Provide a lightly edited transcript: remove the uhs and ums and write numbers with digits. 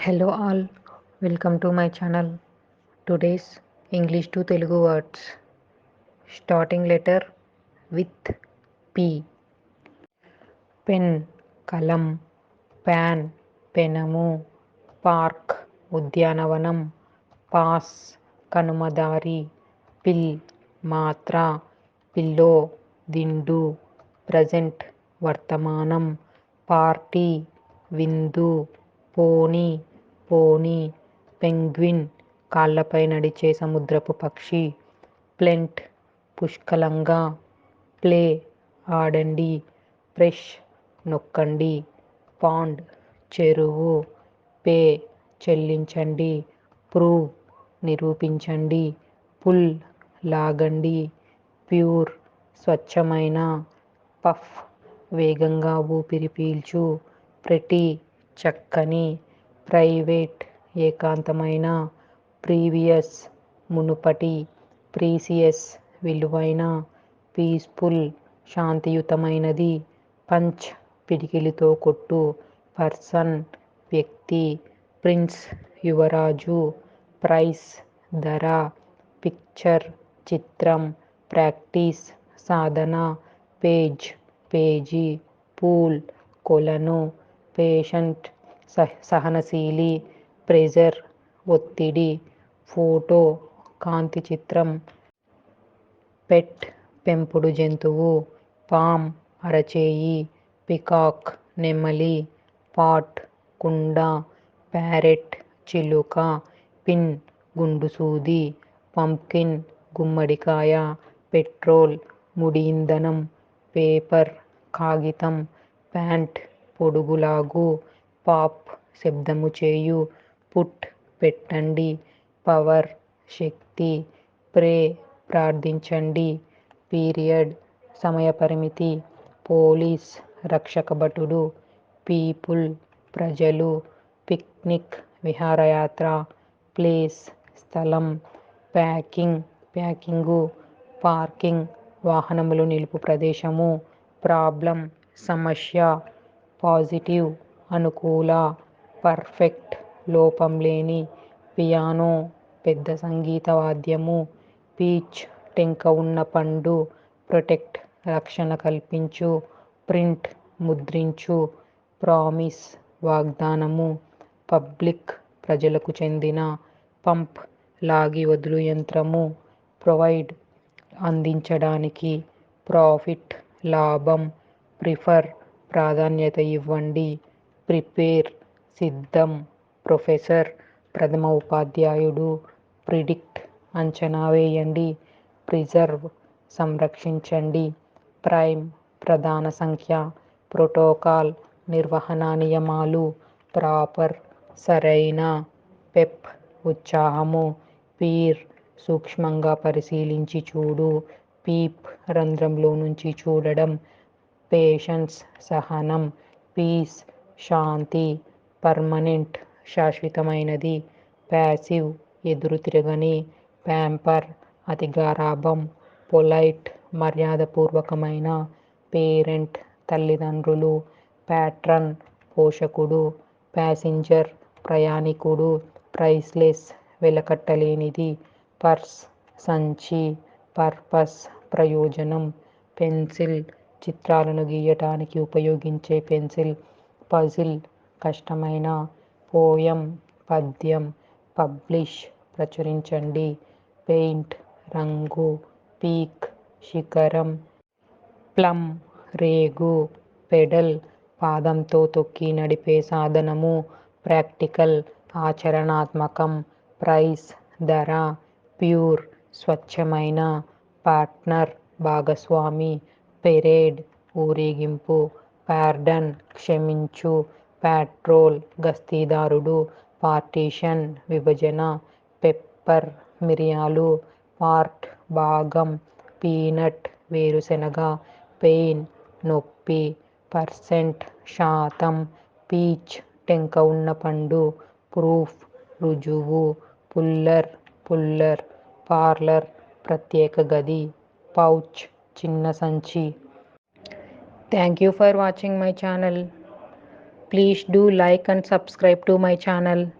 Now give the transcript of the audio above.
Hello all, welcome to my channel. Today's English to Telugu words. Starting letter with P. Pen, kalam, pan, పెనము, park ఉద్యానవనం, pass కనుమదారి, pill మాత్ర, pillow దిండు, present వర్తమానం, party విందు, పోనీ పోనీ, పెంగ్విన్ కాళ్ళపై నడిచే సముద్రపు పక్షి, ప్లెంట్ పుష్కలంగా, ప్లే ఆడండి, ప్రెష్ నొక్కండి, పాండ్ చెరువు, పే చెల్లించండి, ప్రూవ్ నిరూపించండి, పుల్ లాగండి, ప్యూర్ స్వచ్ఛమైన, పఫ్ వేగంగా ఊపిరి పీల్చు, ప్రెటీ చక్కని, ప్రైవేట్ ఏకాంతమైన, ప్రీవియస్ మునుపటి, ప్రీసియస్ విలువైన, పీస్ఫుల్ శాంతియుతమైనది, పంచ్ పిడికిలితో కొట్టు, పర్సన్ వ్యక్తి, ప్రిన్స్ యువరాజు, ప్రైస్ ధర, పిక్చర్ చిత్రం, ప్రాక్టీస్ సాధన, పేజ్ పేజీ, పూల్ కొలను, పేషెంట్ సహనశీలి, ప్రెజర్ ఒత్తిడి, ఫోటో కాంతి చిత్రం, పెట్ పెంపుడు జంతువు, పామ్ అరచేయి, పికాక్ నెమలి, పాట్ కుండ, ప్యారెట్ చిలుక, పిన్ గుండు సూది, పంప్కిన్ గుమ్మడికాయ, పెట్రోల్ ముడి ఇంధనం, పేపర్ కాగితం, ప్యాంట్ పొడుగులాగు, పాప్ శబ్దము చేయు, పుట్ పెట్టండి, పవర్ శక్తి, ప్రే ప్రార్థించండి, పీరియడ్ సమయపరిమితి, పోలీస్ రక్షక భటుడు, పీపుల్ ప్రజలు, పిక్నిక్ విహారయాత్ర, ప్లేస్ స్థలం, ప్యాకింగు, పార్కింగ్ వాహనములు నిలుపు ప్రదేశము, ప్రాబ్లం సమస్య, పాజిటివ్ అనుకూల, పర్ఫెక్ట్ లోపం లేని, పియానో పెద్ద సంగీత వాద్యము, పీచ్ టెంక ఉన్న పండు, ప్రొటెక్ట్ రక్షణ కల్పించు, ప్రింట్ ముద్రించు, ప్రామిస్ వాగ్దానము, పబ్లిక్ ప్రజలకు చెందిన, పంప్ లాగి వదులు యంత్రము, ప్రొవైడ్ అందించడానికి, ప్రాఫిట్ లాభం, ప్రిఫర్ ప్రాధాన్యత ఇవ్వండి, ప్రిపేర్ సిద్ధం, ప్రొఫెసర్ ప్రథమ ఉపాధ్యాయుడు, ప్రిడిక్ట్ అంచనా వేయండి, ప్రిజర్వ్ సంరక్షించండి, ప్రైమ్ ప్రధాన సంఖ్య, ప్రోటోకాల్ నిర్వహణ నియమాలు, ప్రాపర్ సరైన, పెప్ ఉత్సాహము, పీర్ సూక్ష్మంగా పరిశీలించి చూడు, పీప్ రంధ్రంలో నుంచి చూడడం, పేషెన్స్ సహనం, పీస్ శాంతి, పర్మనెంట్ శాశ్వతమైనది, ప్యాసివ్ ఎదురు తిరగని, ప్యాంపర్ అతి గారాబం, పొలైట్ మర్యాదపూర్వకమైన, పేరెంట్ తల్లిదండ్రులు, ప్యాట్రన్ పోషకుడు, ప్యాసింజర్ ప్రయాణికుడు, ప్రైస్లెస్ వెలకట్టలేనిది, పర్స్ సంచి, పర్పస్ ప్రయోజనం, పెన్సిల్ చిత్రాలను గీయటానికి ఉపయోగించే పెన్సిల్, పజిల్ కష్టమైన, పోయం పద్యం, పబ్లిష్ ప్రచురించండి, పెయింట్ రంగు, పీక్ శిఖరం, ప్లమ్ రేగు, పెడల్ పాదంతో తొక్కి నడిపే సాధనము, ప్రాక్టికల్ ఆచరణాత్మకం, ప్రైస్ ధర, ప్యూర్ స్వచ్ఛమైన, పార్ట్నర్ భాగస్వామి, పెరేడ్ ఊరేగింపు, పార్డన్ క్షమించు, పాట్రోల్ గస్తీదారుడు, పార్టీషన్ విభజన, పెప్పర్ మిరియాలు, పార్ట్ భాగం, పీనట్ వేరుశెనగ, పెయిన్ నొప్పి, పర్సెంట్ శాతం, పీచ్ టెంక ఉన్న పండు, ప్రూఫ్ రుజువు, పుల్లర్ పార్లర్ ప్రత్యేక గది, పౌచ్ చిన్న సంచి. Thank you for watching my channel. Please do like and subscribe to my channel.